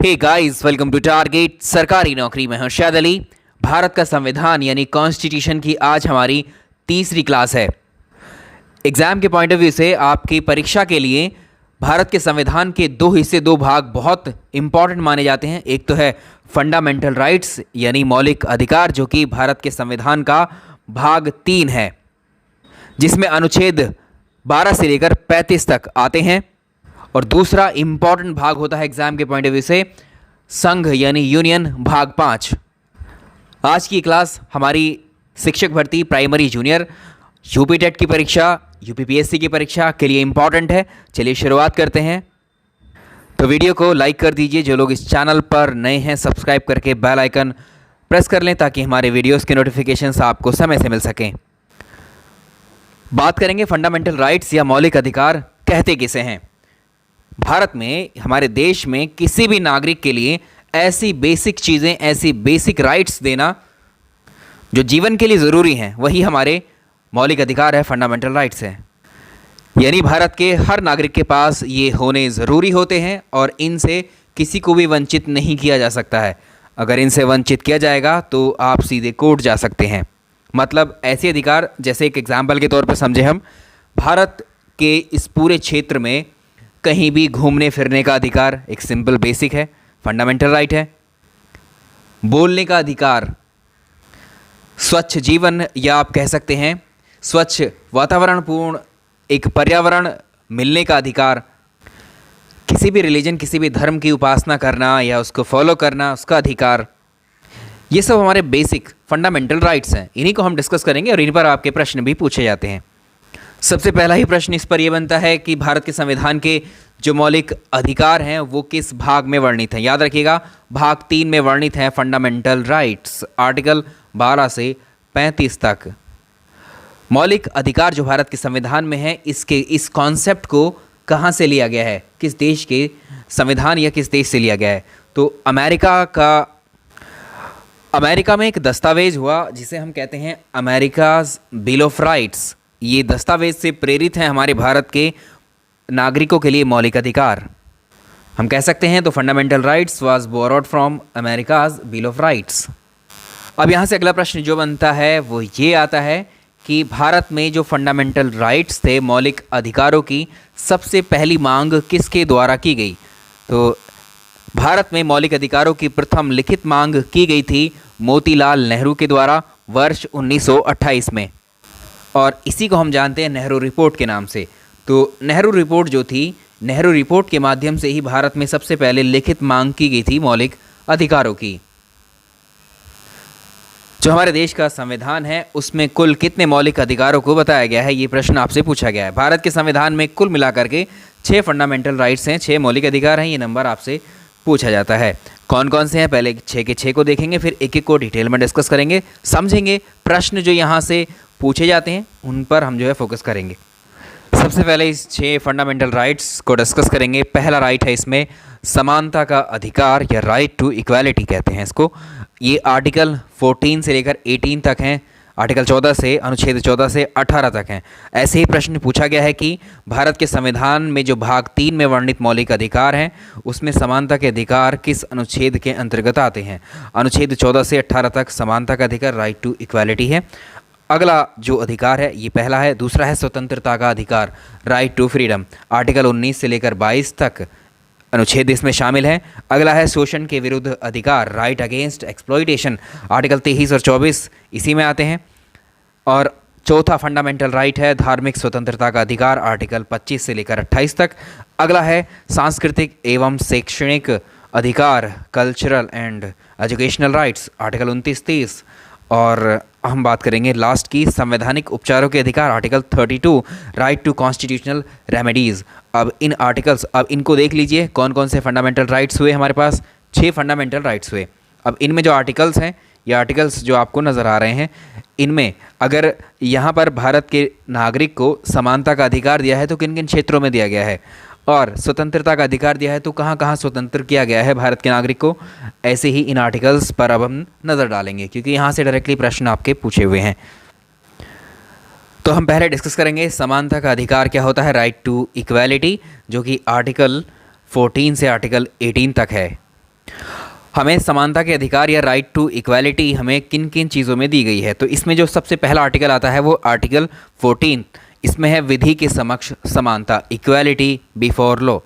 Hey guys, welcome to target सरकारी नौकरी में हूं शायद अली। भारत का संविधान यानी कॉन्स्टिट्यूशन की आज हमारी तीसरी क्लास है। एग्ज़ाम के पॉइंट ऑफ व्यू से आपकी परीक्षा के लिए भारत के संविधान के दो हिस्से, दो भाग बहुत इंपॉर्टेंट माने जाते हैं। एक तो है फंडामेंटल राइट्स यानी मौलिक अधिकार, जो कि भारत के संविधान का भाग 3 है, जिसमें अनुच्छेद 12 से लेकर 35 तक आते हैं। और दूसरा इंपॉर्टेंट भाग होता है एग्जाम के पॉइंट ऑफ व्यू से संघ यानी यूनियन, भाग 5। आज की क्लास हमारी शिक्षक भर्ती प्राइमरी जूनियर यूपी टेट की परीक्षा, यूपीपीएससी की परीक्षा के लिए इंपॉर्टेंट है। चलिए शुरुआत करते हैं। तो वीडियो को लाइक कर दीजिए। जो लोग इस चैनल पर नए हैं, सब्सक्राइब करके बेल आइकन प्रेस कर लें ताकि हमारे वीडियोस के नोटिफिकेशंस आपको समय से मिल सकें। बात करेंगे फंडामेंटल राइट्स या मौलिक अधिकार कहते किसे हैं। भारत में, हमारे देश में किसी भी नागरिक के लिए ऐसी बेसिक चीज़ें, ऐसी बेसिक राइट्स देना जो जीवन के लिए ज़रूरी हैं, वही हमारे मौलिक अधिकार है, फंडामेंटल राइट्स हैं। यानी भारत के हर नागरिक के पास ये होने ज़रूरी होते हैं और इनसे किसी को भी वंचित नहीं किया जा सकता है। अगर इनसे वंचित किया जाएगा तो आप सीधे कोर्ट जा सकते हैं। मतलब ऐसे अधिकार, जैसे एक एग्जाम्पल के तौर पर समझे हम, भारत के इस पूरे क्षेत्र में कहीं भी घूमने फिरने का अधिकार एक सिंपल बेसिक है, फंडामेंटल राइट है। बोलने का अधिकार, स्वच्छ जीवन या आप कह सकते हैं स्वच्छ वातावरण पूर्ण एक पर्यावरण मिलने का अधिकार, किसी भी रिलीजन, किसी भी धर्म की उपासना करना या उसको फॉलो करना, उसका अधिकार, ये सब हमारे बेसिक फंडामेंटल राइट्स हैं। इन्हीं को हम डिस्कस करेंगे और इन पर आपके प्रश्न भी पूछे जाते हैं। सबसे पहला ही प्रश्न इस पर यह बनता है कि भारत के संविधान के जो मौलिक अधिकार हैं वो किस भाग में वर्णित हैं। याद रखिएगा, भाग 3 में वर्णित है फंडामेंटल राइट्स, आर्टिकल 12 से 35 तक। मौलिक अधिकार जो भारत के संविधान में है, इस कॉन्सेप्ट को कहाँ से लिया गया है, किस देश के संविधान या किस देश से लिया गया है। तो अमेरिका में एक दस्तावेज हुआ जिसे हम कहते हैं अमेरिकाज बिल ऑफ राइट्स। ये दस्तावेज से प्रेरित है हमारे भारत के नागरिकों के लिए मौलिक अधिकार। हम कह सकते हैं तो fundamental rights was borrowed from America's bill of rights. अब यहाँ से अगला प्रश्न जो बनता है वो ये आता है कि भारत में जो फंडामेंटल राइट्स थे, मौलिक अधिकारों की सबसे पहली मांग किसके द्वारा की गई। तो भारत में मौलिक अधिकारों की प्रथम लिखित मांग की गई थी मोतीलाल नेहरू के द्वारा वर्ष 1928 में, और इसी को हम जानते हैं नेहरू रिपोर्ट के नाम से। तो नेहरू रिपोर्ट जो थी, नेहरू रिपोर्ट के माध्यम से ही भारत में सबसे पहले लिखित मांग की गई थी मौलिक अधिकारों की। जो हमारे देश का संविधान है उसमें कुल कितने मौलिक अधिकारों को बताया गया है, ये प्रश्न आपसे पूछा गया है। भारत के संविधान में कुल मिलाकर के 6 फंडामेंटल राइट्स हैं, 6 मौलिक अधिकार हैं। ये नंबर आपसे पूछा जाता है। कौन कौन से हैं, पहले 6 के 6 को देखेंगे, फिर एक एक को डिटेल में डिस्कस करेंगे, समझेंगे। प्रश्न जो यहाँ से पूछे जाते हैं उन पर हम जो है फोकस करेंगे। सबसे पहले इस 6 फंडामेंटल राइट्स को डिस्कस करेंगे। पहला राइट है इसमें समानता का अधिकार या राइट टू इक्वालिटी कहते हैं इसको। ये आर्टिकल 14 से लेकर 18 तक हैं, आर्टिकल 14 से, अनुच्छेद 14 से 18 तक हैं। ऐसे ही प्रश्न पूछा गया है कि भारत के संविधान में जो भाग 3 में वर्णित मौलिक अधिकार हैं उसमें समानता के अधिकार किस अनुच्छेद के अंतर्गत आते हैं। अनुच्छेद 14 से 18 तक समानता का अधिकार, राइट टू इक्वालिटी है। अगला जो अधिकार है ये पहला है। दूसरा है स्वतंत्रता का अधिकार, राइट टू फ्रीडम, आर्टिकल 19 से लेकर 22 तक अनुच्छेद इसमें शामिल है। अगला है शोषण के विरुद्ध अधिकार, राइट अगेंस्ट एक्सप्लॉइटेशन, आर्टिकल 23 और 24 इसी में आते हैं। और चौथा फंडामेंटल राइट है धार्मिक स्वतंत्रता का अधिकार, आर्टिकल 25 से लेकर 28 तक। अगला है सांस्कृतिक एवं शैक्षणिक अधिकार, cultural and educational rights, article 29-30। और हम बात करेंगे लास्ट की संवैधानिक उपचारों के अधिकार, article 32, right to constitutional remedies. अब इन आर्टिकल्स, अब इनको देख लीजिए कौन कौन से फंडामेंटल राइट्स हुए हमारे पास। 6 फंडामेंटल राइट्स हुए। अब इनमें जो आर्टिकल्स हैं, ये आर्टिकल्स जो आपको नज़र आ रहे हैं, इनमें अगर यहाँ पर भारत के नागरिक को समानता का अधिकार दिया है तो किन किन क्षेत्रों में दिया गया है, और स्वतंत्रता का अधिकार दिया है तो कहाँ कहाँ स्वतंत्र किया गया है भारत के नागरिक को। ऐसे ही इन आर्टिकल्स पर अब हम नज़र डालेंगे क्योंकि यहाँ से डायरेक्टली प्रश्न आपके पूछे हुए हैं। तो हम पहले डिस्कस करेंगे समानता का अधिकार क्या होता है, राइट टू इक्वालिटी, जो कि आर्टिकल 14 से आर्टिकल 18 तक है। हमें समानता के अधिकार या राइट टू इक्वालिटी हमें किन किन चीज़ों में दी गई है, तो इसमें जो सबसे पहला आर्टिकल आता है वो आर्टिकल 14। इसमें है विधि के समक्ष समानता, इक्वालिटी बिफोर लॉ।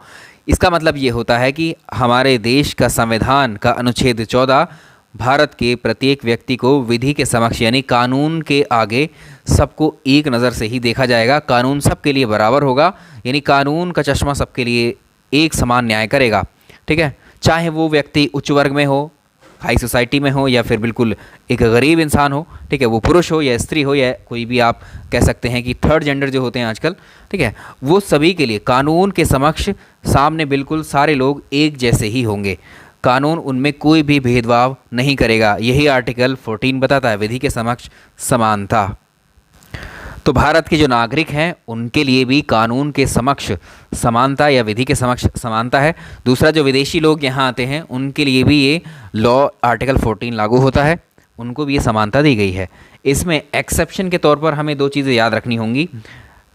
इसका मतलब ये होता है कि हमारे देश का संविधान का अनुच्छेद 14 भारत के प्रत्येक व्यक्ति को विधि के समक्ष यानी कानून के आगे सबको एक नज़र से ही देखा जाएगा। कानून सबके लिए बराबर होगा, यानी कानून का चश्मा सबके लिए एक समान न्याय करेगा। ठीक है, चाहे वो व्यक्ति उच्च वर्ग में हो, हाई सोसाइटी में हो, या फिर बिल्कुल एक गरीब इंसान हो। ठीक है, वो पुरुष हो या स्त्री हो या कोई भी आप कह सकते हैं कि थर्ड जेंडर जो होते हैं आजकल, ठीक है, वो सभी के लिए कानून के समक्ष सामने बिल्कुल सारे लोग एक जैसे ही होंगे। कानून उनमें कोई भी भेदभाव नहीं करेगा। यही आर्टिकल 14 बताता है, विधि के समक्ष समानता। तो भारत के जो नागरिक हैं उनके लिए भी कानून के समक्ष समानता या विधि के समक्ष समानता है। दूसरा, जो विदेशी लोग यहाँ आते हैं उनके लिए भी ये लॉ आर्टिकल 14 लागू होता है, उनको भी ये समानता दी गई है। इसमें एक्सेप्शन के तौर पर हमें दो चीज़ें याद रखनी होंगी।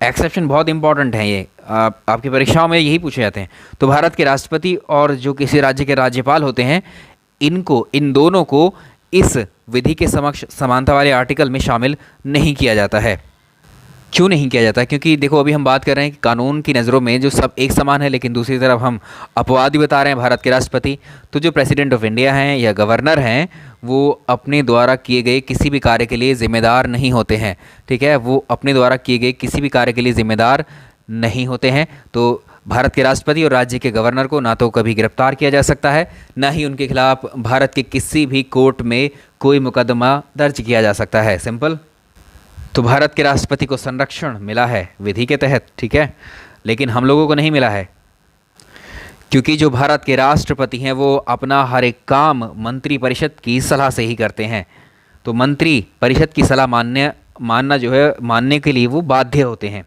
एक्सेप्शन बहुत इंपॉर्टेंट है, ये आपकी परीक्षाओं में यही पूछे जाते हैं। तो भारत के राष्ट्रपति और जो किसी राज्य के राज्यपाल होते हैं, इन दोनों को इस विधि के समक्ष समानता वाले आर्टिकल में शामिल नहीं किया जाता है। क्यों नहीं किया जाता है? क्योंकि देखो, अभी हम बात कर रहे हैं कि कानून की नज़रों में जो सब एक समान है, लेकिन दूसरी तरफ हम अपवाद भी बता रहे हैं भारत के राष्ट्रपति। तो जो प्रेसिडेंट ऑफ इंडिया हैं या गवर्नर हैं, वो अपने द्वारा किए गए किसी भी कार्य के लिए ज़िम्मेदार नहीं होते हैं। ठीक है, वो अपने द्वारा किए गए किसी भी कार्य के लिए ज़िम्मेदार नहीं होते हैं। तो भारत के राष्ट्रपति और राज्य के गवर्नर को ना तो कभी गिरफ्तार किया जा सकता है, ना ही उनके खिलाफ भारत के किसी भी कोर्ट में कोई मुकदमा दर्ज किया जा सकता है। सिंपल। तो भारत के राष्ट्रपति को संरक्षण मिला है विधि के तहत, ठीक है, लेकिन हम लोगों को नहीं मिला है, क्योंकि जो भारत के राष्ट्रपति हैं वो अपना हर एक काम मंत्री परिषद की सलाह से ही करते हैं। तो मंत्री परिषद की सलाह मानना जो है, मानने के लिए वो बाध्य होते हैं।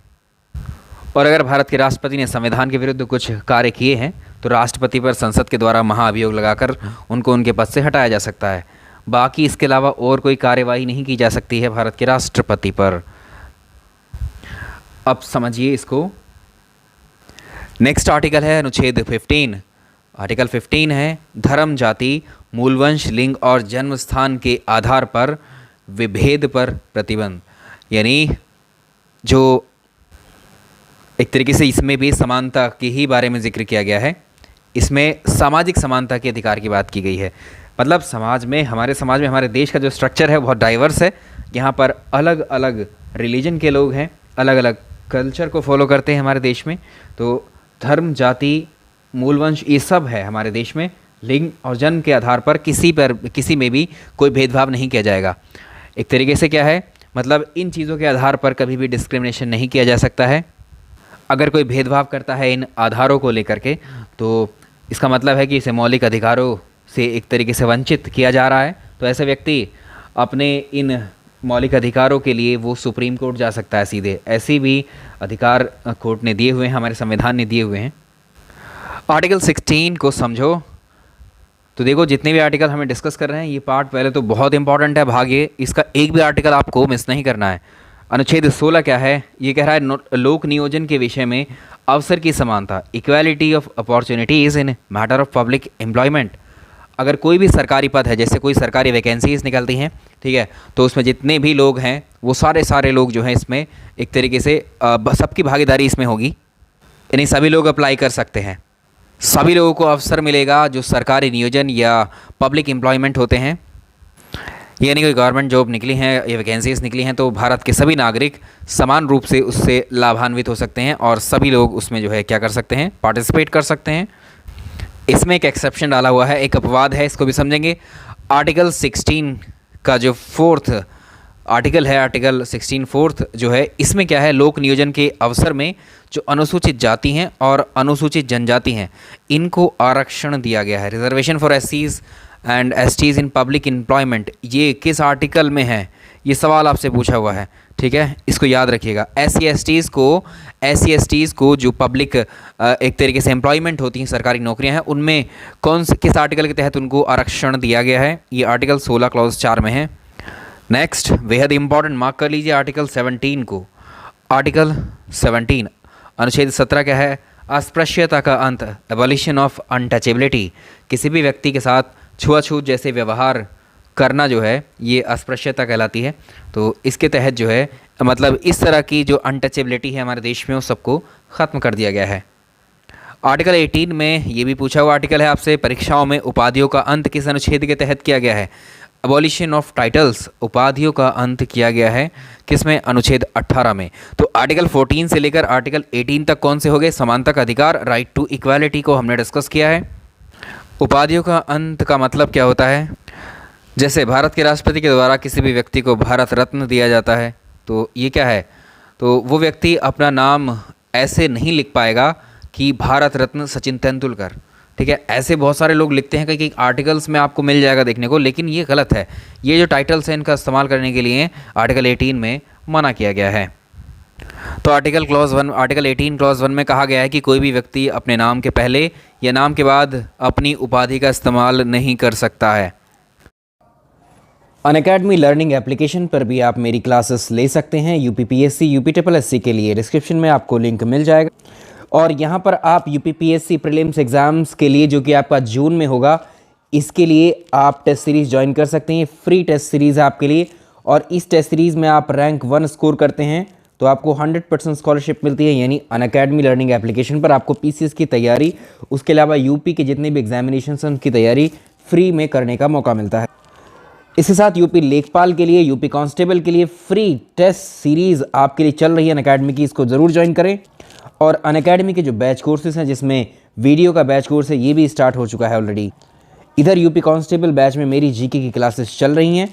और अगर भारत के राष्ट्रपति ने संविधान के विरुद्ध कुछ कार्य किए हैं तो राष्ट्रपति पर संसद के द्वारा महाअभियोग लगाकर उनको उनके पद से हटाया जा सकता है। बाकी इसके अलावा और कोई कार्यवाही नहीं की जा सकती है भारत के राष्ट्रपति पर। अब समझिए इसको। नेक्स्ट आर्टिकल है अनुच्छेद 15। आर्टिकल 15 है धर्म, जाति, मूलवंश, लिंग और जन्म स्थान के आधार पर विभेद पर प्रतिबंध। यानी जो एक तरीके से इसमें भी समानता के ही बारे में जिक्र किया गया है। इसमें सामाजिक समानता के अधिकार की बात की गई है। मतलब समाज में, हमारे देश का जो स्ट्रक्चर है बहुत डाइवर्स है। यहाँ पर अलग अलग रिलीजन के लोग हैं, अलग अलग कल्चर को फॉलो करते हैं हमारे देश में। तो धर्म, जाति, मूलवंश ये सब है हमारे देश में। लिंग और जन्म के आधार पर किसी में भी कोई भेदभाव नहीं किया जाएगा। एक तरीके से क्या है, मतलब इन चीज़ों के आधार पर कभी भी डिस्क्रिमिनेशन नहीं किया जा सकता है। अगर कोई भेदभाव करता है इन आधारों को लेकर के, तो इसका मतलब है कि इसे मौलिक अधिकारों से एक तरीके से वंचित किया जा रहा है। तो ऐसे व्यक्ति अपने इन मौलिक अधिकारों के लिए वो सुप्रीम कोर्ट जा सकता है सीधे। ऐसे भी अधिकार कोर्ट ने दिए हुए हैं, हमारे संविधान ने दिए हुए हैं। आर्टिकल 16 को समझो। तो देखो, जितने भी आर्टिकल हमें डिस्कस कर रहे हैं, ये पार्ट पहले तो बहुत इंपॉर्टेंट है, भाग्य इसका एक भी आर्टिकल आपको मिस नहीं करना है। अनुच्छेद 16 क्या है? ये कह रहा है लोक नियोजन के विषय में अवसर की समानता, equality of opportunities in matter of public employment. अगर कोई भी सरकारी पद है, जैसे कोई सरकारी वैकेंसीज निकलती हैं, ठीक है, तो उसमें जितने भी लोग हैं वो सारे लोग जो हैं इसमें एक तरीके से सबकी भागीदारी इसमें होगी। यानी सभी लोग अप्लाई कर सकते हैं, सभी लोगों को अवसर मिलेगा जो सरकारी नियोजन या पब्लिक एम्प्लॉयमेंट होते हैं। यानी कोई गवर्नमेंट जॉब निकली हैं या वैकेंसीज निकली हैं तो भारत के सभी नागरिक समान रूप से उससे लाभान्वित हो सकते हैं और सभी लोग उसमें जो है क्या कर सकते हैं, पार्टिसिपेट कर सकते हैं। इसमें एक एक्सेप्शन डाला हुआ है, एक अपवाद है, इसको भी समझेंगे। आर्टिकल 16 का जो 4th आर्टिकल है, आर्टिकल 16 4th जो है, इसमें क्या है, लोक नियोजन के अवसर में जो अनुसूचित जाति हैं और अनुसूचित जनजाति हैं इनको आरक्षण दिया गया है। रिजर्वेशन फॉर एससीज and STs in public employment, ये किस आर्टिकल में है, ये सवाल आपसे पूछा हुआ है, ठीक है, इसको याद रखिएगा। एस सी एस टीज़ को जो पब्लिक एक तरीके से एम्प्लॉयमेंट होती हैं, सरकारी नौकरियां हैं, उनमें किस आर्टिकल के तहत उनको आरक्षण दिया गया है? ये आर्टिकल 16 क्लॉज 4 में है। नेक्स्ट बेहद इंपॉर्टेंट, मार्क कर लीजिए आर्टिकल 17 को। आर्टिकल 17 अनुच्छेद 17 क्या है? अस्पृश्यता का अंत, एबॉलिशन ऑफ अनटचेबिलिटी, किसी भी व्यक्ति के साथ छुआछूत जैसे व्यवहार करना जो है ये अस्पृश्यता कहलाती है। तो इसके तहत जो है मतलब इस तरह की जो अनटचेबिलिटी है हमारे देश में उस सबको ख़त्म कर दिया गया है। आर्टिकल 18 में ये भी पूछा हुआ आर्टिकल है आपसे, परीक्षाओं में उपाधियों का अंत किस अनुच्छेद के तहत किया गया है? अबॉलिशन ऑफ टाइटल्स, उपाधियों का अंत किया गया है किसमें? अनुच्छेद 18 में। तो आर्टिकल 14 से लेकर आर्टिकल 18 तक कौन से हो गए? समानता का अधिकार, राइट टू इक्वालिटी को हमने डिस्कस किया है। उपाधियों का अंत का मतलब क्या होता है? जैसे भारत के राष्ट्रपति के द्वारा किसी भी व्यक्ति को भारत रत्न दिया जाता है, तो ये क्या है? तो वो व्यक्ति अपना नाम ऐसे नहीं लिख पाएगा कि भारत रत्न सचिन तेंदुलकर, ठीक है। ऐसे बहुत सारे लोग लिखते हैं, कई आर्टिकल्स में आपको मिल जाएगा देखने को, लेकिन ये गलत है। ये जो टाइटल्स हैं इनका इस्तेमाल करने के लिए आर्टिकल 18 में मना किया गया है। तो आर्टिकल 18 क्लॉज 1 में कहा गया है कि कोई भी व्यक्ति अपने नाम के पहले या नाम के बाद अपनी उपाधि का इस्तेमाल नहीं कर सकता है। अनअकैडमी लर्निंग एप्लीकेशन पर भी आप मेरी क्लासेस ले सकते हैं यूपीपीएससी, यूपीएससी के लिए। डिस्क्रिप्शन में आपको लिंक मिल जाएगा। और यहाँ पर आप यूपीपीएससी प्रीलिम्स एग्ज़ाम्स के लिए जो कि आपका जून में होगा, इसके लिए आप टेस्ट सीरीज़ ज्वाइन कर सकते हैं। फ्री टेस्ट सीरीज़ है आपके लिए, और इस टेस्ट सीरीज़ में आप रैंक 1 स्कोर करते हैं तो आपको 100% स्कॉलरशिप मिलती है। यानी अनअकैडमी लर्निंग एप्लीकेशन पर आपको पीसीएस की तैयारी, उसके अलावा यूपी के जितने भी एग्जामिनेशन हैं उनकी तैयारी फ्री में करने का मौका मिलता है। इसके साथ यूपी लेखपाल के लिए, यूपी कांस्टेबल के लिए फ्री टेस्ट सीरीज़ आपके लिए चल रही है अनअकैडमी की, इसको ज़रूर ज्वाइन करें। और अनअकैडमी के जो बैच कोर्सेज हैं जिसमें वीडियो का बैच कोर्स है ये भी स्टार्ट हो चुका है ऑलरेडी। इधर यूपी कांस्टेबल बैच में मेरी जीके की क्लासेस चल रही हैं,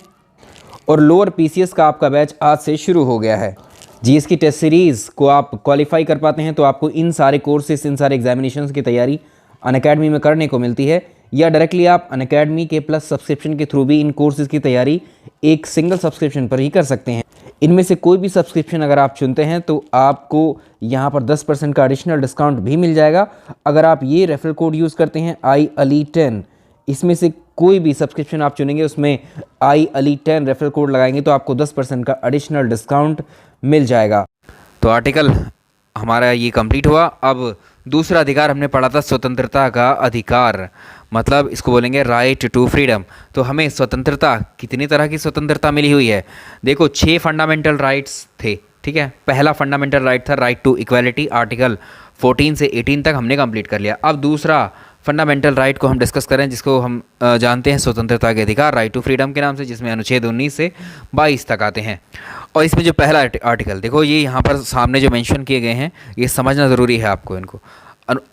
और लोअर पीसीएस का आपका बैच आज से शुरू हो गया है। जीएस की टेस्ट सीरीज़ को आप क्वालिफाई कर पाते हैं तो आपको इन सारे कोर्सेज, इन सारे एग्जामिनेशंस की तैयारी अनअकैडमी में करने को मिलती है, या डायरेक्टली आप अनअकैडमी के प्लस सब्सक्रिप्शन के थ्रू भी इन कोर्सेज़ की तैयारी एक सिंगल सब्सक्रिप्शन पर ही कर सकते हैं। इनमें से कोई भी सब्सक्रिप्शन अगर आप चुनते हैं तो आपको यहाँ पर 10% का एडिशनल डिस्काउंट भी मिल जाएगा। अगर आप ये रेफरल कोड यूज़ करते हैं IALI10, इसमें से कोई भी सब्सक्रिप्शन आप चुनेंगे उसमें IALI10 रेफरल कोड लगाएंगे तो आपको 10% का एडिशनल डिस्काउंट मिल जाएगा। तो आर्टिकल हमारा ये कंप्लीट हुआ। अब दूसरा अधिकार हमने पढ़ा था स्वतंत्रता का अधिकार, मतलब इसको बोलेंगे राइट टू फ्रीडम। तो हमें स्वतंत्रता, कितनी तरह की स्वतंत्रता मिली हुई है? देखो 6 फंडामेंटल राइट्स थे, ठीक है। पहला फंडामेंटल राइट था राइट टू इक्वालिटी, आर्टिकल 14 से 18 तक हमने कंप्लीट कर लिया। अब दूसरा फंडामेंटल राइट को हम डिस्कस करें जिसको हम जानते हैं स्वतंत्रता के अधिकार, राइट टू फ्रीडम के नाम से, जिसमें अनुच्छेद 19 से 22 तक आते हैं। और इसमें जो पहला आर्टिकल देखो, ये यहाँ पर सामने जो मेंशन किए गए हैं ये समझना ज़रूरी है आपको इनको।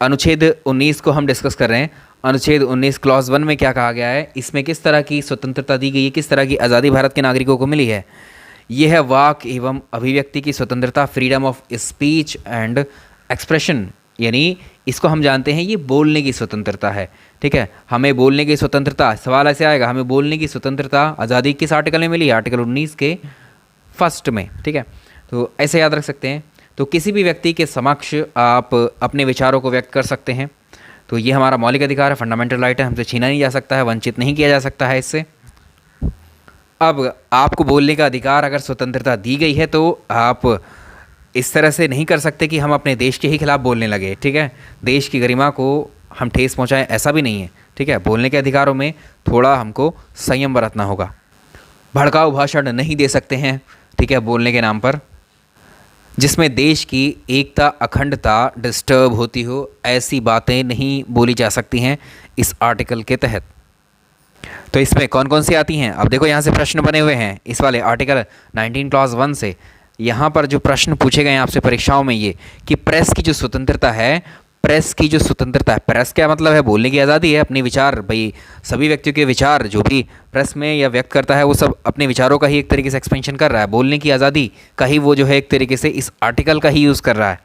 अनुच्छेद 19 को हम डिस्कस कर रहे हैं। अनुच्छेद 19 क्लॉज 1 में क्या कहा गया है? इसमें किस तरह की स्वतंत्रता दी गई है, किस तरह की आज़ादी भारत के नागरिकों को मिली है? यह है वाक एवं अभिव्यक्ति की स्वतंत्रता, freedom of speech and expression, यानी इसको हम जानते हैं ये बोलने की स्वतंत्रता है, ठीक है। हमें बोलने की स्वतंत्रता, सवाल ऐसे आएगा, हमें बोलने की स्वतंत्रता आज़ादी किस आर्टिकल में मिली? आर्टिकल 19 के फर्स्ट में, ठीक है। तो ऐसे याद रख सकते हैं। तो किसी भी व्यक्ति के समक्ष आप अपने विचारों को व्यक्त कर सकते हैं, तो ये हमारा मौलिक अधिकार है, फंडामेंटल राइट है, हमसे छीना नहीं जा सकता है, वंचित नहीं किया जा सकता है इससे। अब आपको बोलने का अधिकार अगर स्वतंत्रता दी गई है तो आप इस तरह से नहीं कर सकते कि हम अपने देश के ही खिलाफ बोलने लगे, ठीक है। देश की गरिमा को हम ठेस पहुंचाएं, ऐसा भी नहीं है, ठीक है। बोलने के अधिकारों में थोड़ा हमको संयम बरतना होगा। भड़काऊ भाषण नहीं दे सकते हैं, ठीक है, बोलने के नाम पर, जिसमें देश की एकता, अखंडता डिस्टर्ब होती हो, ऐसी बातें नहीं बोली जा सकती हैं इस आर्टिकल के तहत। तो इसमें कौन कौन सी आती हैं? अब देखो यहाँ से प्रश्न बने हुए हैं इस वाले आर्टिकल 19 क्लॉज 1 से। यहाँ पर जो प्रश्न पूछे गए हैं आपसे परीक्षाओं में ये कि प्रेस की जो स्वतंत्रता है, प्रेस की जो स्वतंत्रता है, प्रेस क्या मतलब है? बोलने की आज़ादी है, अपने विचार, भाई सभी व्यक्तियों के विचार जो भी प्रेस में या व्यक्त करता है वो सब अपने विचारों का ही एक तरीके से एक्सपेंशन कर रहा है। बोलने की आज़ादी का ही वो जो है एक तरीके से इस आर्टिकल का ही यूज़ कर रहा है।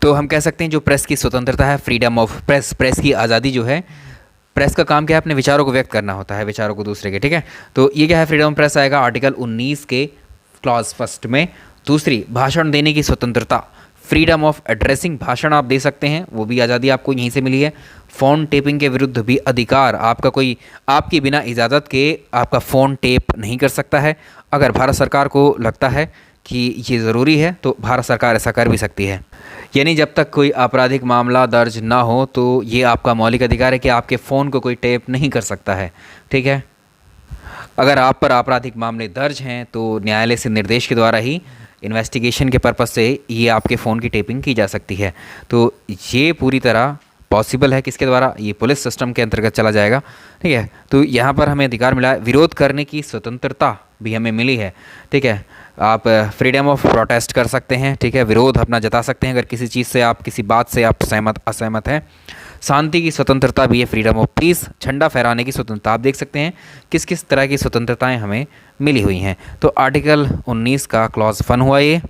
तो हम कह सकते हैं जो प्रेस की स्वतंत्रता है, फ्रीडम ऑफ प्रेस, प्रेस की आज़ादी जो है, प्रेस का काम क्या है? अपने विचारों को व्यक्त करना होता है, विचारों को दूसरे के, ठीक है। तो ये क्या है? फ्रीडम ऑफ प्रेस आएगा आर्टिकल 19 के क्लॉज फर्स्ट में। दूसरी, भाषण देने की स्वतंत्रता, फ्रीडम ऑफ एड्रेसिंग, भाषण आप दे सकते हैं, वो भी आज़ादी आपको यहीं से मिली है। फ़ोन टेपिंग के विरुद्ध भी अधिकार, आपका कोई आपकी बिना इजाज़त के आपका फ़ोन टेप नहीं कर सकता है। अगर भारत सरकार को लगता है कि ये ज़रूरी है तो भारत सरकार ऐसा कर भी सकती है। यानी जब तक कोई आपराधिक मामला दर्ज ना हो तो ये आपका मौलिक अधिकार है कि आपके फ़ोन को कोई टेप नहीं कर सकता है। ठीक है, अगर आप पर आपराधिक मामले दर्ज हैं तो न्यायालय से निर्देश के द्वारा ही इन्वेस्टिगेशन के पर्पज़ से ये आपके फ़ोन की टेपिंग की जा सकती है। तो ये पूरी तरह पॉसिबल है, किसके द्वारा? ये पुलिस सिस्टम के अंतर्गत चला जाएगा। ठीक है, तो यहाँ पर हमें अधिकार मिला है, विरोध करने की स्वतंत्रता भी हमें मिली है। ठीक है, आप फ्रीडम ऑफ प्रोटेस्ट कर सकते हैं। ठीक है, विरोध अपना जता सकते हैं अगर किसी चीज़ से, आप किसी बात से आप असहमत हैं। शांति की स्वतंत्रता भी है, फ्रीडम ऑफ पीस। झंडा फहराने की स्वतंत्रता, आप देख सकते हैं किस किस तरह की स्वतंत्रताएं हमें मिली हुई हैं। तो आर्टिकल 19 का क्लॉज 1 हुआ ये।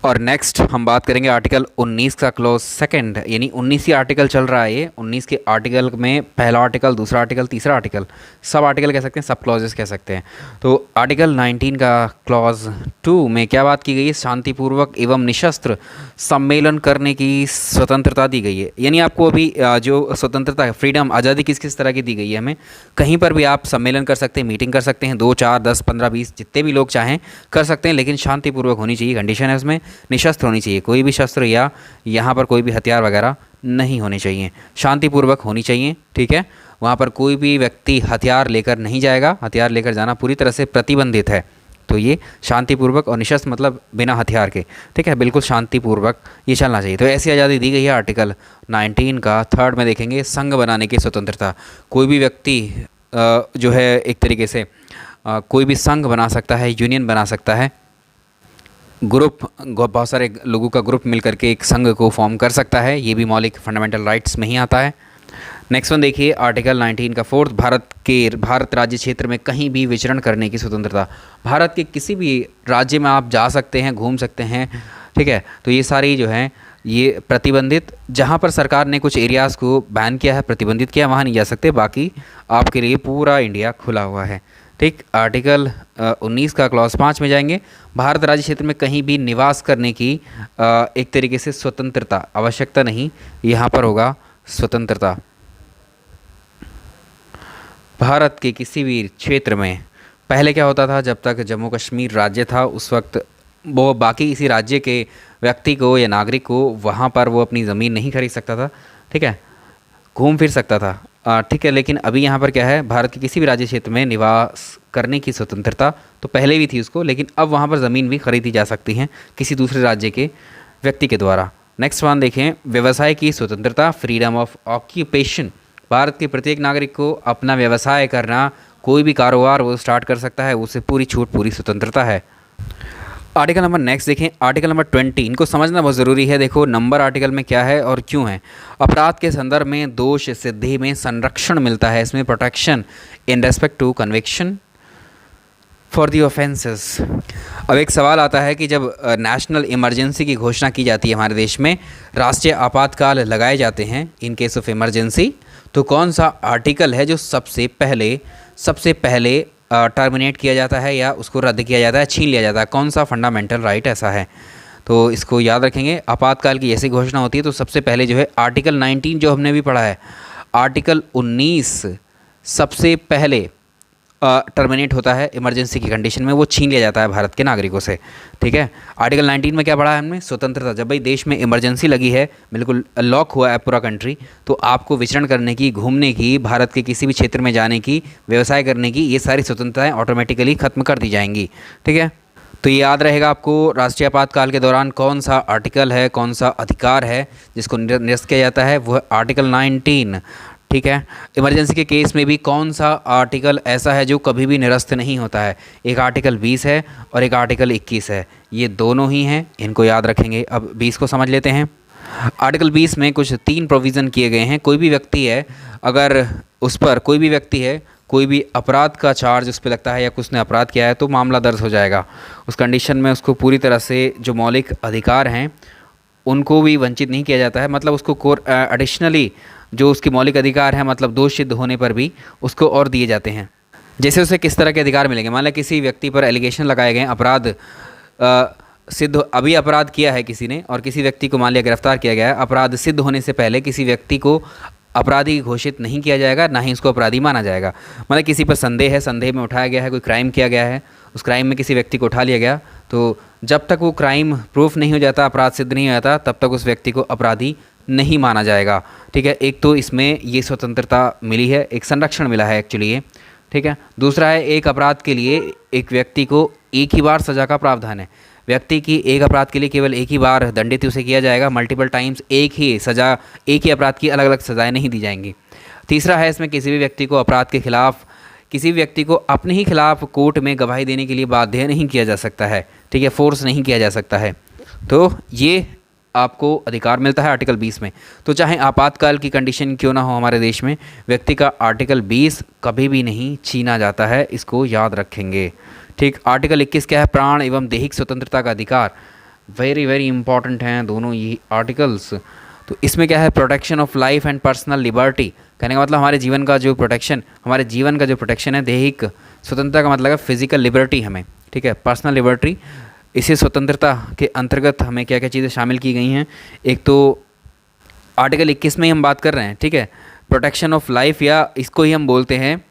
और नेक्स्ट हम बात करेंगे आर्टिकल 19 का क्लॉज 2, यानी 19 आर्टिकल चल रहा है ये। 19 के आर्टिकल में पहला आर्टिकल, दूसरा आर्टिकल, तीसरा आर्टिकल, सब आर्टिकल कह सकते हैं, सब क्लॉजेस कह सकते हैं। तो आर्टिकल 19 का क्लॉज 2 में क्या बात की गई है? शांतिपूर्वक एवं निशस्त्र सम्मेलन करने की स्वतंत्रता दी गई है। यानी आपको अभी जो स्वतंत्रता है, फ्रीडम, आज़ादी किस किस तरह की दी गई है हमें? कहीं पर भी आप सम्मेलन कर सकते हैं, मीटिंग कर सकते हैं, 2, 4, 10, 15, 20 जितने भी लोग चाहें कर सकते हैं, लेकिन शांतिपूर्वक होनी चाहिए, कंडीशन है उसमें। निशस्त्र होनी चाहिए, कोई भी शस्त्र या यहाँ पर कोई भी हथियार वगैरह नहीं होने चाहिए, शांतिपूर्वक होनी चाहिए। ठीक है, वहाँ पर कोई भी व्यक्ति हथियार लेकर नहीं जाएगा, हथियार लेकर जाना पूरी तरह से प्रतिबंधित है। तो ये शांतिपूर्वक और निशस्त्र मतलब बिना हथियार के। ठीक है, बिल्कुल शांतिपूर्वक ये चलना चाहिए। तो ऐसी आज़ादी दी गई है। आर्टिकल 19 का 3 में देखेंगे, संघ बनाने की स्वतंत्रता। कोई भी व्यक्ति जो है एक तरीके से कोई भी संघ बना सकता है, यूनियन बना सकता है, ग्रुप, बहुत सारे लोगों का ग्रुप मिलकर के एक संघ को फॉर्म कर सकता है। ये भी मौलिक फंडामेंटल राइट्स में ही आता है। नेक्स्ट वन देखिए, आर्टिकल 19 का 4, भारत राज्य क्षेत्र में कहीं भी विचरण करने की स्वतंत्रता। भारत के किसी भी राज्य में आप जा सकते हैं, घूम सकते हैं। ठीक है, तो ये सारी जो है ये प्रतिबंधित, जहाँ पर सरकार ने कुछ एरियाज़ को बैन किया है, प्रतिबंधित किया, वहाँ नहीं जा सकते, बाकी आपके लिए पूरा इंडिया खुला हुआ है। ठीक, आर्टिकल 19 का क्लॉज 5 में जाएंगे, भारत राज्य क्षेत्र में कहीं भी निवास करने की एक तरीके से स्वतंत्रता, आवश्यकता नहीं, यहाँ पर होगा स्वतंत्रता। भारत के किसी भी क्षेत्र में, पहले क्या होता था, जब तक जम्मू कश्मीर राज्य था उस वक्त वो बाकी किसी राज्य के व्यक्ति को या नागरिक को वहाँ पर वो अपनी ज़मीन नहीं खरीद सकता था। ठीक है, घूम फिर सकता था। ठीक है, लेकिन अभी यहाँ पर क्या है, भारत के किसी भी राज्य क्षेत्र में निवास करने की स्वतंत्रता तो पहले भी थी उसको, लेकिन अब वहाँ पर ज़मीन भी खरीदी जा सकती हैं किसी दूसरे राज्य के व्यक्ति के द्वारा। नेक्स्ट वन देखें, व्यवसाय की स्वतंत्रता, फ्रीडम ऑफ ऑक्यूपेशन। भारत के प्रत्येक नागरिक को अपना व्यवसाय करना, कोई भी कारोबार वो स्टार्ट कर सकता है, उसे पूरी छूट, पूरी स्वतंत्रता है। आर्टिकल नंबर नेक्स्ट देखें, आर्टिकल नंबर 20, इनको समझना बहुत ज़रूरी है। देखो नंबर आर्टिकल में क्या है और क्यों है। अपराध के संदर्भ में दोष सिद्धि में संरक्षण मिलता है, इसमें protection in respect to conviction for the offences. अब एक सवाल आता है कि जब नेशनल इमरजेंसी की घोषणा की जाती है हमारे देश में, राष्ट्रीय आपातकाल लगाए जाते हैं इन केस ऑफ इमरजेंसी, तो कौन सा आर्टिकल है जो सबसे पहले टर्मिनेट किया जाता है या उसको रद्द किया जाता है, छीन लिया जाता है? कौन सा फंडामेंटल राइट ऐसा है? तो इसको याद रखेंगे। आपातकाल की जैसी घोषणा होती है तो सबसे पहले जो है आर्टिकल 19 जो हमने भी पढ़ा है, आर्टिकल 19 सबसे पहले टर्मिनेट होता है इमरजेंसी की कंडीशन में, वो छीन लिया जाता है भारत के नागरिकों से। ठीक है, आर्टिकल 19 में क्या पढ़ा है हमने? स्वतंत्रता। जब भाई देश में इमरजेंसी लगी है, बिल्कुल लॉक हुआ है पूरा कंट्री, तो आपको विचरण करने की, घूमने की, भारत के किसी भी क्षेत्र में जाने की, व्यवसाय करने की, ये सारी स्वतंत्रताएं ऑटोमेटिकली ख़त्म कर दी जाएंगी। ठीक है, तो ये याद रहेगा आपको, राष्ट्रीय आपातकाल के दौरान कौन सा आर्टिकल है, कौन सा अधिकार है जिसको निरस्त किया जाता है, वो है आर्टिकल 19। ठीक है, इमरजेंसी के केस में भी कौन सा आर्टिकल ऐसा है जो कभी भी निरस्त नहीं होता है? एक आर्टिकल 20 है और एक आर्टिकल 21 है, ये दोनों ही हैं, इनको याद रखेंगे। अब 20 को समझ लेते हैं। आर्टिकल 20 में कुछ 3 प्रोविज़न किए गए हैं। कोई भी व्यक्ति है, अगर उस पर कोई भी व्यक्ति है, कोई भी अपराध का चार्ज उस पर लगता है या कुछ ने अपराध किया है तो मामला दर्ज हो जाएगा। उस कंडीशन में उसको पूरी तरह से जो मौलिक अधिकार हैं उनको भी वंचित नहीं किया जाता है, मतलब उसको एडिशनली जो उसके मौलिक अधिकार हैं, मतलब दोष सिद्ध होने पर भी उसको और दिए जाते हैं। जैसे उसे किस तरह के अधिकार मिलेंगे? मान लें किसी व्यक्ति पर एलिगेशन लगाए गए, अपराध सिद्ध, अभी अपराध किया है किसी ने और किसी व्यक्ति को मान लिया गिरफ्तार किया गया है, अपराध सिद्ध होने से पहले किसी व्यक्ति को अपराधी घोषित नहीं किया जाएगा, ना ही उसको अपराधी माना जाएगा। मतलब किसी पर संदेह है, संदेह में उठाया गया है, कोई क्राइम किया गया है, उस क्राइम में किसी व्यक्ति को उठा लिया गया तो जब तक वो क्राइम प्रूफ नहीं हो जाता, अपराध सिद्ध नहीं हो जाता, तब तक उस व्यक्ति को अपराधी नहीं माना जाएगा। ठीक है, एक तो इसमें ये स्वतंत्रता मिली है, एक संरक्षण मिला है एक्चुअली ये। ठीक है, दूसरा है एक अपराध के लिए एक व्यक्ति को एक ही बार सज़ा का प्रावधान है। व्यक्ति की एक अपराध के लिए केवल एक ही बार दंडित उसे किया जाएगा, मल्टीपल टाइम्स एक ही सज़ा, एक ही अपराध की अलग अलग सज़ाएँ नहीं दी जाएंगी। तीसरा है इसमें किसी भी व्यक्ति को अपराध के खिलाफ, किसी भी व्यक्ति को अपने ही खिलाफ कोर्ट में गवाही देने के लिए बाध्य नहीं किया जा सकता है। ठीक है, फोर्स नहीं किया जा सकता है। तो ये आपको अधिकार मिलता है आर्टिकल 20 में। तो चाहे आपातकाल की कंडीशन क्यों ना हो हमारे देश में, व्यक्ति का आर्टिकल 20 कभी भी नहीं छीना जाता है, इसको याद रखेंगे। ठीक, आर्टिकल 21 क्या है? प्राण एवं दैहिक स्वतंत्रता का अधिकार। वेरी वेरी इंपॉर्टेंट हैं दोनों ये आर्टिकल्स। तो इसमें क्या है? Protection of life and personal liberty. कहने का मतलब हमारे जीवन का जो प्रोटेक्शन, हमारे जीवन का जो प्रोटेक्शन है। दैहिक स्वतंत्रता का मतलब है फिजिकल लिबर्टी हमें। ठीक है, पर्सनल लिबर्टी। इसी स्वतंत्रता के अंतर्गत हमें क्या क्या चीज़ें शामिल की गई हैं? एक तो आर्टिकल 21 में ही हम बात कर रहे हैं। ठीक है, प्रोटेक्शन ऑफ लाइफ, या इसको ही हम बोलते हैं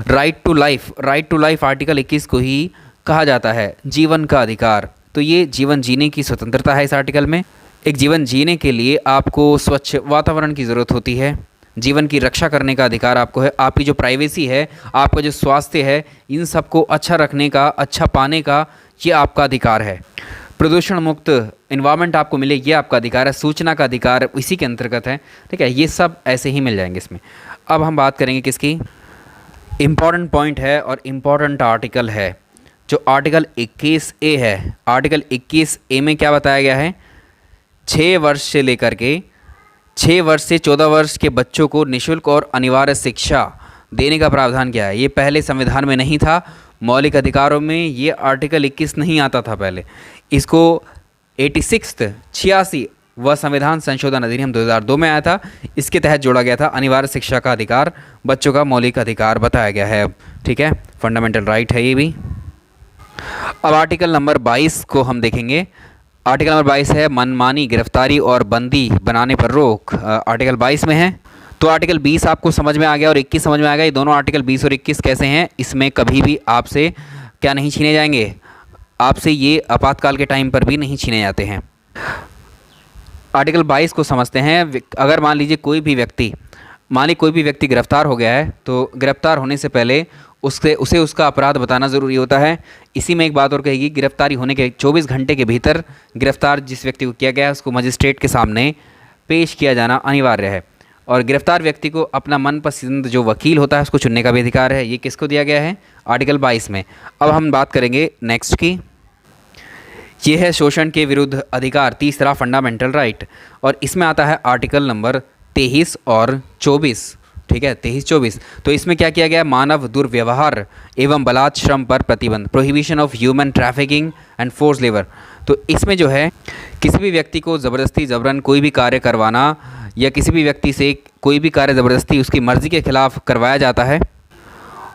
right to life. Right to life article 21 को ही कहा जाता है जीवन का अधिकार। तो ये जीवन जीने की स्वतंत्रता है इस आर्टिकल में। एक जीवन जीने के लिए आपको स्वच्छ वातावरण की ज़रूरत होती है, जीवन की रक्षा करने का अधिकार आपको है, आपकी जो प्राइवेसी है, आपका जो स्वास्थ्य है, इन सबको अच्छा रखने का, अच्छा पाने का ये आपका अधिकार है। प्रदूषण मुक्त इन्वायरमेंट आपको मिले, ये आपका अधिकार है। सूचना का अधिकार इसी के अंतर्गत है। ठीक है, ये सब ऐसे ही मिल जाएंगे इसमें। अब हम बात करेंगे किसकी? इम्पॉर्टेंट पॉइंट है और इम्पॉर्टेंट आर्टिकल है जो आर्टिकल 21A है। आर्टिकल 21A में क्या बताया गया है? 6 वर्ष से लेकर के 6 वर्ष से 14 वर्ष के बच्चों को निःशुल्क और अनिवार्य शिक्षा देने का प्रावधान किया है। ये पहले संविधान में नहीं था। मौलिक अधिकारों में ये आर्टिकल 21 नहीं आता था पहले। इसको 86 वह संविधान संशोधन अधिनियम 2002 में आया था। इसके तहत जोड़ा गया था। अनिवार्य शिक्षा का अधिकार बच्चों का मौलिक अधिकार बताया गया है। ठीक है, फंडामेंटल राइट है ये भी। अब आर्टिकल नंबर 22 को हम देखेंगे। आर्टिकल नंबर 22 है मनमानी गिरफ्तारी और बंदी बनाने पर रोक। आर्टिकल 22 में है। तो आर्टिकल 20 आपको समझ में आ गया और 21 समझ में आ गया। ये दोनों आर्टिकल 20 और 21 कैसे हैं? इसमें कभी भी आपसे क्या नहीं छीने जाएंगे? आपसे ये आपातकाल के टाइम पर भी नहीं छीने जाते हैं। आर्टिकल 22 को समझते हैं। अगर मान लीजिए कोई भी व्यक्ति गिरफ्तार हो गया है, तो गिरफ्तार होने से पहले उसे उसका अपराध बताना ज़रूरी होता है। इसी में एक बात और कहेगी, गिरफ्तारी होने के 24 घंटे के भीतर गिरफ्तार जिस व्यक्ति को किया गया है उसको मजिस्ट्रेट के सामने पेश किया जाना अनिवार्य है। और गिरफ्तार व्यक्ति को अपना मनपसंद जो वकील होता है उसको चुनने का भी अधिकार है। ये किसको दिया गया है? आर्टिकल 22 में। अब हम बात करेंगे नेक्स्ट की। ये है शोषण के विरुद्ध अधिकार, तीसरा फंडामेंटल राइट। और इसमें आता है आर्टिकल नंबर 23 और 24। ठीक है, 23-24। तो इसमें क्या किया गया? मानव दुर्व्यवहार एवं बलात् श्रम पर प्रतिबंध, prohibition of human trafficking and force labour. तो इसमें जो है किसी भी व्यक्ति को ज़बरदस्ती जबरन कोई भी कार्य करवाना, या किसी भी व्यक्ति से कोई भी कार्य ज़बरदस्ती उसकी मर्ज़ी के खिलाफ करवाया जाता है,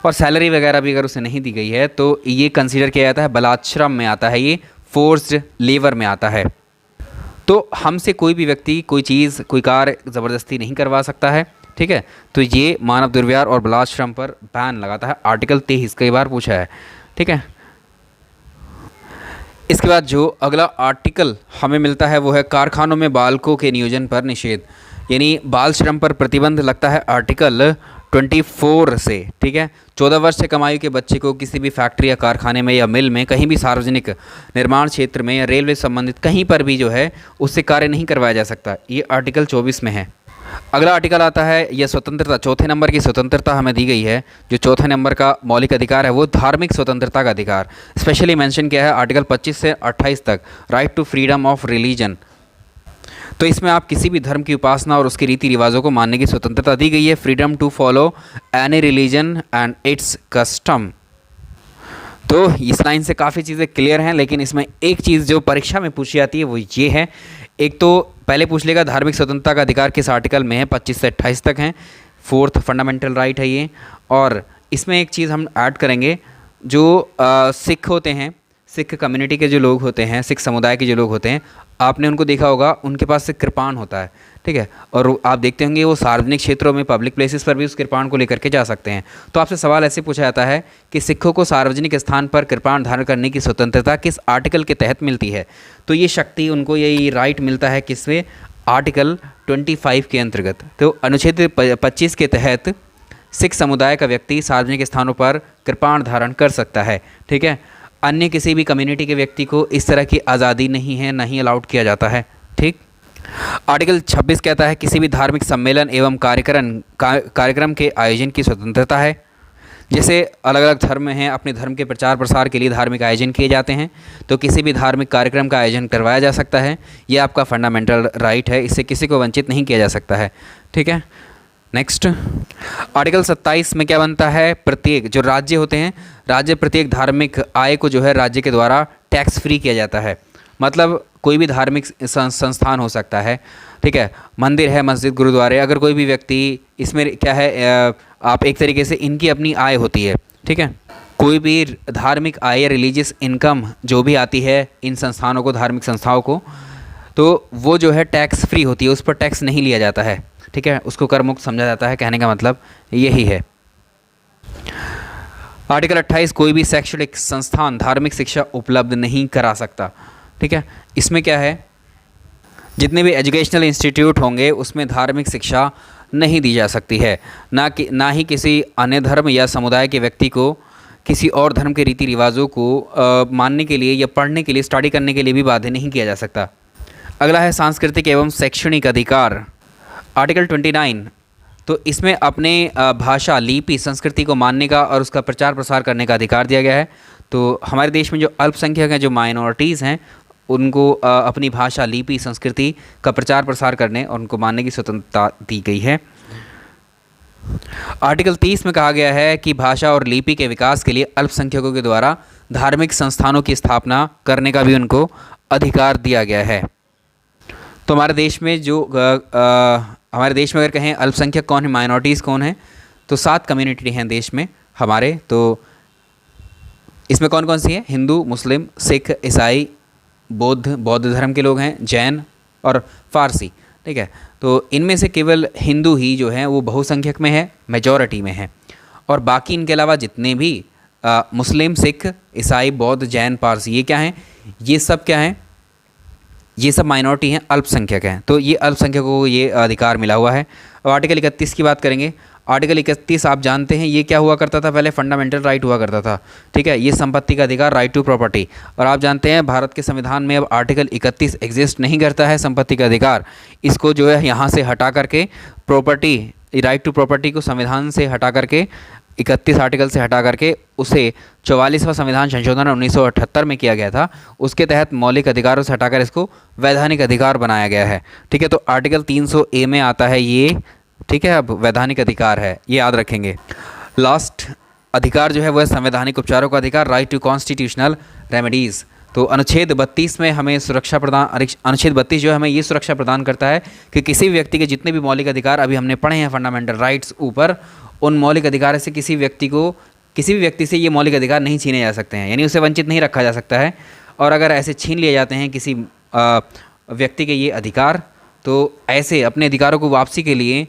और सैलरी वगैरह भी अगर उसे नहीं दी गई है, तो ये कंसीडर किया जाता है बलात् श्रम में आता है, ये फोर्स्ड लेबर में आता है। तो हमसे कोई भी व्यक्ति कोई चीज़, कोई कार्य ज़बरदस्ती नहीं करवा सकता है। ठीक है, तो ये मानव दुर्व्यवहार और बलात् श्रम पर बैन लगाता है। आर्टिकल 23 कई बार पूछा है। ठीक है, इसके बाद जो अगला आर्टिकल हमें मिलता है वो है कारखानों में बालकों के नियोजन पर निषेध, यानी बाल श्रम पर प्रतिबंध लगता है आर्टिकल 24 से। ठीक है, 14 वर्ष से कम आयु के बच्चे को किसी भी फैक्ट्री या कारखाने में या मिल में, कहीं भी सार्वजनिक निर्माण क्षेत्र में या रेलवे संबंधित कहीं पर भी जो है उससे कार्य नहीं करवाया जा सकता। ये आर्टिकल 24 में है। अगला आर्टिकल आता है यह स्वतंत्रता, चौथे नंबर की स्वतंत्रता हमें दी गई है। जो चौथे नंबर का मौलिक अधिकार है वो धार्मिक स्वतंत्रता का अधिकार। स्पेशली मेंशन किया है आर्टिकल 25 से 28 तक, right to freedom of religion. तो इसमें आप किसी भी धर्म की उपासना और उसके रीति रिवाजों को मानने की स्वतंत्रता दी गई है। Freedom to follow any religion and its custom. तो इस लाइन से काफ़ी चीज़ें क्लियर हैं, लेकिन इसमें एक चीज़ जो परीक्षा में पूछी जाती है वो ये है। एक तो पहले पूछ लेगा धार्मिक स्वतंत्रता का अधिकार किस आर्टिकल में है, 25 से 28 तक हैं, 4th फंडामेंटल राइट है ये। और इसमें एक चीज़ हम ऐड करेंगे, जो सिख होते हैं, सिख कम्युनिटी के जो लोग होते हैं, सिख समुदाय के जो लोग होते हैं, आपने उनको देखा होगा, उनके पास एक कृपाण होता है, ठीक है, और आप देखते होंगे वो सार्वजनिक क्षेत्रों में, पब्लिक प्लेसेस पर भी उस कृपाण को लेकर के जा सकते हैं। तो आपसे सवाल ऐसे पूछा जाता है कि सिखों को सार्वजनिक स्थान पर कृपाण धारण करने की स्वतंत्रता किस आर्टिकल के तहत मिलती है? तो ये शक्ति उनको, यही राइट मिलता है किसमें? आर्टिकल 25 के अंतर्गत। तो अनुच्छेद 25 के तहत सिख समुदाय का व्यक्ति सार्वजनिक स्थानों पर कृपाण धारण कर सकता है, ठीक है। अन्य किसी भी कम्युनिटी के व्यक्ति को इस तरह की आज़ादी नहीं है, नहीं अलाउड किया जाता है, ठीक। आर्टिकल 26 कहता है किसी भी धार्मिक सम्मेलन एवं कार्यक्रम के आयोजन की स्वतंत्रता है। जैसे अलग अलग धर्म हैं, अपने धर्म के प्रचार प्रसार के लिए धार्मिक आयोजन किए जाते हैं, तो किसी भी धार्मिक कार्यक्रम का आयोजन करवाया जा सकता है। ये आपका फंडामेंटल राइट है, इससे किसी को वंचित नहीं किया जा सकता है, ठीक है। नेक्स्ट, आर्टिकल 27 में क्या बनता है? प्रत्येक जो राज्य होते हैं, राज्य प्रत्येक धार्मिक आय को जो है राज्य के द्वारा टैक्स फ्री किया जाता है। मतलब कोई भी धार्मिक संस्थान हो सकता है, ठीक है, मंदिर है, मस्जिद, गुरुद्वारे, अगर कोई भी व्यक्ति इसमें क्या है, आप एक तरीके से इनकी अपनी आय होती है, ठीक है। कोई भी धार्मिक आय, रिलीजियस इनकम जो भी आती है इन संस्थानों को, धार्मिक संस्थाओं को, तो वो जो है टैक्स फ्री होती है, उस पर टैक्स नहीं लिया जाता है, ठीक है, उसको कर मुक्त समझा जाता है। कहने का मतलब यही है। आर्टिकल 28, कोई भी शैक्षणिक संस्थान धार्मिक शिक्षा उपलब्ध नहीं करा सकता, ठीक है। इसमें क्या है, जितने भी एजुकेशनल इंस्टीट्यूट होंगे उसमें धार्मिक शिक्षा नहीं दी जा सकती है, ना ही किसी अन्य धर्म या समुदाय के व्यक्ति को किसी और धर्म के रीति रिवाजों को मानने के लिए या पढ़ने के लिए, स्टडी करने के लिए भी बाध्य नहीं किया जा सकता। अगला है सांस्कृतिक एवं शैक्षणिक अधिकार, आर्टिकल 29। तो इसमें अपने भाषा, लिपि, संस्कृति को मानने का और उसका प्रचार प्रसार करने का अधिकार दिया गया है। तो हमारे देश में जो अल्पसंख्यक हैं, जो माइनॉरिटीज़ हैं, उनको अपनी भाषा, लिपि, संस्कृति का प्रचार प्रसार करने और उनको मानने की स्वतंत्रता दी गई है। आर्टिकल 30 में कहा गया है कि भाषा और लिपि के विकास के लिए अल्पसंख्यकों के द्वारा धार्मिक संस्थानों की स्थापना करने का भी उनको अधिकार दिया गया है। तो हमारे देश में जो हमारे देश में अगर कहें अल्पसंख्यक कौन है, माइनॉरिटीज़ कौन है, तो 7 कम्युनिटी हैं देश में हमारे। तो इसमें कौन कौन सी है? हिंदू, मुस्लिम, सिख, ईसाई, बौद्ध धर्म के लोग हैं, जैन और फारसी, ठीक है। तो इनमें से केवल हिंदू ही जो है वो बहुसंख्यक में है, मेजॉरिटी में है, और बाकी इनके अलावा जितने भी मुस्लिम, सिख, ईसाई, बौद्ध, जैन, पारसी, ये क्या हैं? ये सब क्या हैं? ये सब माइनॉरिटी हैं, अल्पसंख्यक हैं। तो ये अल्पसंख्यकों को ये अधिकार मिला हुआ है। अब आर्टिकल 31 की बात करेंगे। आर्टिकल 31 आप जानते हैं ये क्या हुआ करता था? पहले फंडामेंटल राइट हुआ करता था, ठीक है, ये संपत्ति का अधिकार, राइट टू प्रॉपर्टी। और आप जानते हैं भारत के संविधान में अब आर्टिकल 31 एग्जिस्ट नहीं करता है, संपत्ति का अधिकार। इसको जो है यहाँ से हटा करके प्रॉपर्टी, राइट टू प्रॉपर्टी को संविधान से हटा करके 31 आर्टिकल से हटा करके उसे 44वां संविधान संशोधन 1978 में किया गया था। उसके तहत मौलिक अधिकारों से हटाकर इसको वैधानिक अधिकार बनाया गया है, ठीक है। तो आर्टिकल 300A में आता है ये, ठीक है। अब वैधानिक अधिकार है, ये याद रखेंगे। लास्ट अधिकार जो है वह संवैधानिक उपचारों का अधिकार, राइट टू कॉन्स्टिट्यूशनल रेमेडीज़। तो अनुच्छेद 32 में हमें सुरक्षा प्रदान, अनुच्छेद 32 जो है हमें ये सुरक्षा प्रदान करता है कि किसी भी व्यक्ति के जितने भी मौलिक अधिकार अभी हमने पढ़े हैं फंडामेंटल राइट्स ऊपर, उन मौलिक अधिकार से किसी भी व्यक्ति से ये मौलिक अधिकार नहीं छीने जा सकते हैं, यानी उसे वंचित नहीं रखा जा सकता है। और अगर ऐसे छीन लिए जाते हैं किसी व्यक्ति के ये अधिकार, तो ऐसे अपने अधिकारों को वापसी के लिए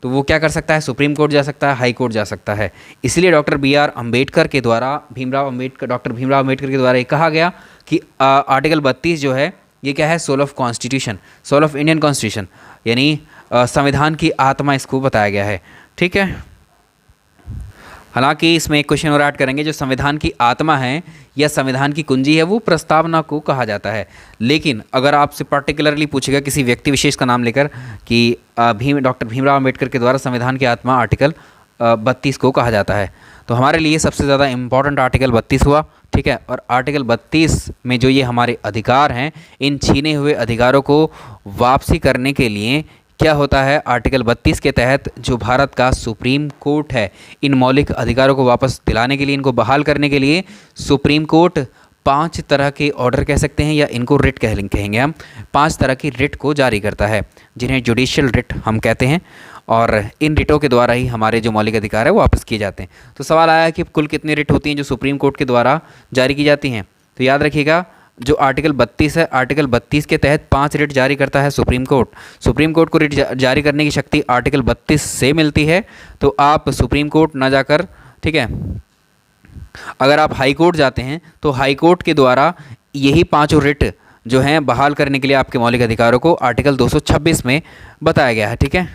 तो वो क्या कर सकता है? सुप्रीम कोर्ट जा सकता है, हाई कोर्ट जा सकता है। इसलिए डॉक्टर B.R. अम्बेडकर के द्वारा, डॉक्टर भीमराव अम्बेडकर के द्वारा ये कहा गया कि आर्टिकल 32 जो है ये क्या है? Soul of constitution, soul of Indian constitution, यानी संविधान की आत्मा इसको बताया गया है, ठीक है। हालांकि इसमें एक क्वेश्चन और ऐड करेंगे, जो संविधान की आत्मा है या संविधान की कुंजी है वो प्रस्तावना को कहा जाता है। लेकिन अगर आपसे पर्टिकुलरली पूछेगा किसी व्यक्ति विशेष का नाम लेकर कि डॉक्टर भीमराव अम्बेडकर के द्वारा संविधान की आत्मा आर्टिकल 32 को कहा जाता है, तो हमारे लिए सबसे ज़्यादा इम्पॉर्टेंट आर्टिकल 32 हुआ, ठीक है। और आर्टिकल 32 में जो ये हमारे अधिकार हैं, इन छीने हुए अधिकारों को वापसी करने के लिए क्या होता है? आर्टिकल 32 के तहत जो भारत का सुप्रीम कोर्ट है, इन मौलिक अधिकारों को वापस दिलाने के लिए, इनको बहाल करने के लिए सुप्रीम कोर्ट 5 तरह के ऑर्डर कह सकते हैं या इनको रिट कहेंगे हम, 5 तरह की रिट को जारी करता है, जिन्हें जुडिशियल रिट हम कहते हैं। और इन रिटों के द्वारा ही हमारे जो मौलिक अधिकार है वो वापस किए जाते हैं। तो सवाल आया कि कुल कितनी रिट होती हैं जो सुप्रीम कोर्ट के द्वारा जारी की जाती हैं? तो तो याद रखिएगा, जो आर्टिकल 32 है, आर्टिकल 32 के तहत 5 रिट जारी करता है सुप्रीम कोर्ट। सुप्रीम कोर्ट को रिट जारी करने की शक्ति आर्टिकल 32 से मिलती है। तो आप सुप्रीम कोर्ट ना जाकर, ठीक है, अगर आप हाई कोर्ट जाते हैं तो हाई कोर्ट के द्वारा यही पांचों रिट जो हैं बहाल करने के लिए आपके मौलिक अधिकारों को आर्टिकल 226 में बताया गया है। ठीक है,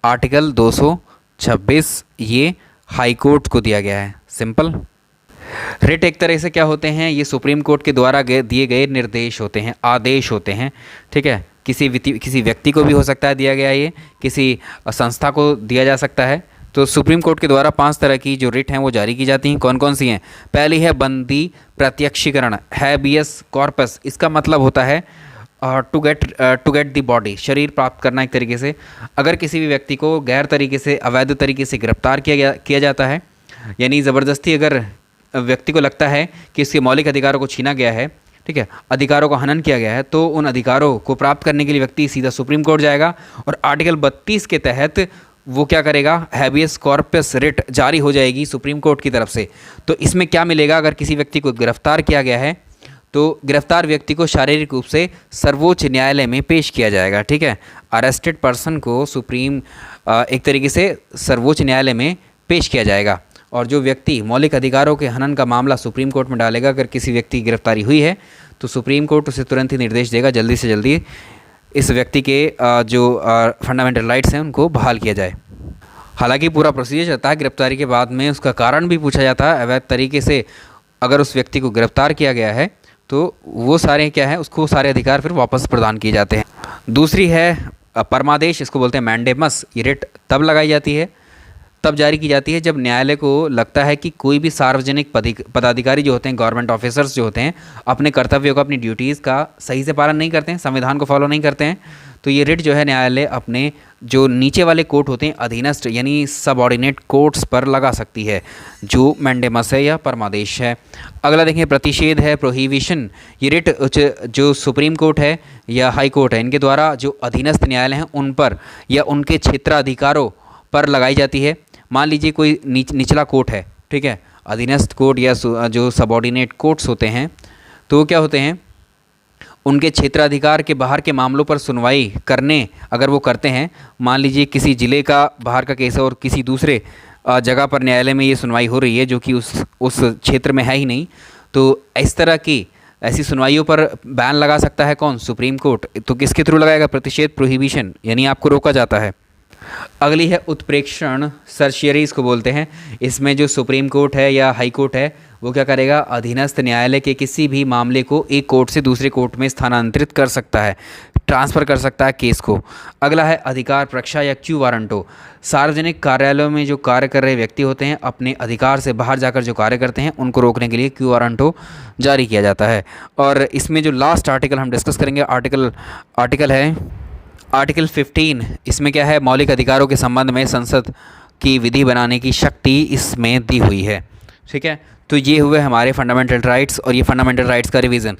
आर्टिकल 226 ये हाई कोर्ट को दिया गया है। सिंपल। रिट एक तरह से क्या होते हैं, ये सुप्रीम कोर्ट के द्वारा दिए गए निर्देश होते हैं, आदेश होते हैं। ठीक है, किसी व्यक्ति को भी हो सकता है दिया गया, ये किसी संस्था को दिया जा सकता है। तो सुप्रीम कोर्ट के द्वारा 5 तरह की जो रिट हैं वो जारी की जाती हैं। कौन कौन सी हैं? पहली है बंदी प्रत्यक्षीकरण, हैबियस कॉर्पस। इसका मतलब होता है टू गेट द बॉडी, शरीर प्राप्त करना एक तरीके से। अगर किसी भी व्यक्ति को गैर तरीके से, अवैध तरीके से गिरफ्तार किया जाता है, यानी ज़बरदस्ती अगर व्यक्ति को लगता है कि इसके मौलिक अधिकारों को छीना गया है, ठीक है, अधिकारों का हनन किया गया है, तो उन अधिकारों को प्राप्त करने के लिए व्यक्ति सीधा सुप्रीम कोर्ट जाएगा और आर्टिकल 32 के तहत वो क्या करेगा, हैबियस कॉर्पस रिट जारी हो जाएगी सुप्रीम कोर्ट की तरफ से। तो इसमें क्या मिलेगा, अगर किसी व्यक्ति को गिरफ्तार किया गया है तो गिरफ्तार व्यक्ति को शारीरिक रूप से सर्वोच्च न्यायालय में पेश किया जाएगा। ठीक है, अरेस्टेड पर्सन को एक तरीके से सर्वोच्च न्यायालय में पेश किया जाएगा। और जो व्यक्ति मौलिक अधिकारों के हनन का मामला सुप्रीम कोर्ट में डालेगा, अगर किसी व्यक्ति की गिरफ्तारी हुई है तो सुप्रीम कोर्ट उसे तुरंत ही निर्देश देगा जल्दी से जल्दी इस व्यक्ति के जो फंडामेंटल राइट्स हैं उनको बहाल किया जाए। हालांकि पूरा प्रोसीजर चलता है, गिरफ्तारी के बाद में उसका कारण भी पूछा जाता है। अवैध तरीके से अगर उस व्यक्ति को गिरफ्तार किया गया है तो वो सारे क्या है, उसको सारे अधिकार फिर वापस प्रदान किए जाते हैं। दूसरी है परमादेश, इसको बोलते हैं मैंडेमस। ये रिट तब लगाई जाती है, तब जारी की जाती है जब न्यायालय को लगता है कि कोई भी सार्वजनिक पदाधिकारी जो होते हैं, गवर्नमेंट ऑफिसर्स जो होते हैं, अपने कर्तव्यों का, अपनी ड्यूटीज़ का सही से पालन नहीं करते हैं, संविधान को फॉलो नहीं करते हैं। तो ये रिट जो है न्यायालय अपने जो नीचे वाले कोर्ट होते हैं, अधीनस्थ यानी सबऑर्डिनेट कोर्ट्स पर लगा सकती है, जो मैंडेमस है या परमादेश है। अगला देखें, प्रतिषेध है, प्रोहिबिशन। ये रिट जो सुप्रीम कोर्ट है या हाई कोर्ट है, इनके द्वारा जो अधीनस्थ न्यायालय हैं उन पर या उनके क्षेत्राधिकारों पर लगाई जाती है। मान लीजिए कोई निचला कोर्ट है, ठीक है, अधीनस्थ कोर्ट या जो सबऑर्डिनेट कोर्ट्स होते हैं, तो क्या होते हैं, उनके क्षेत्राधिकार के बाहर के मामलों पर सुनवाई करने अगर वो करते हैं, मान लीजिए किसी ज़िले का बाहर का केस है और किसी दूसरे जगह पर न्यायालय में ये सुनवाई हो रही है जो कि उस क्षेत्र में है ही नहीं, तो इस तरह की ऐसी सुनवाइयों पर बैन लगा सकता है कौन? Supreme court. तो किसके थ्रू लगाएगा? प्रतिषेध, प्रोहिबिशन, यानी आपको रोका जाता है। अगली है उत्प्रेक्षण, सर्शियरी इसको बोलते हैं। इसमें जो सुप्रीम कोर्ट है या हाई कोर्ट है वो क्या करेगा, अधीनस्थ न्यायालय के किसी भी मामले को एक कोर्ट से दूसरे कोर्ट में स्थानांतरित कर सकता है, ट्रांसफ़र कर सकता है केस को। अगला है अधिकार प्रक्षा या क्यू वारंटो। सार्वजनिक कार्यालयों में जो कार्य कर रहे व्यक्ति होते हैं, अपने अधिकार से बाहर जाकर जो कार्य करते हैं, उनको रोकने के लिए क्यू वारंटो जारी किया जाता है। और इसमें जो लास्ट आर्टिकल हम डिस्कस करेंगे, आर्टिकल है आर्टिकल 15। इसमें क्या है, मौलिक अधिकारों के संबंध में संसद की विधि बनाने की शक्ति इसमें दी हुई है। ठीक है, तो ये हुए हमारे फंडामेंटल राइट्स और ये फंडामेंटल राइट्स का रिवीजन।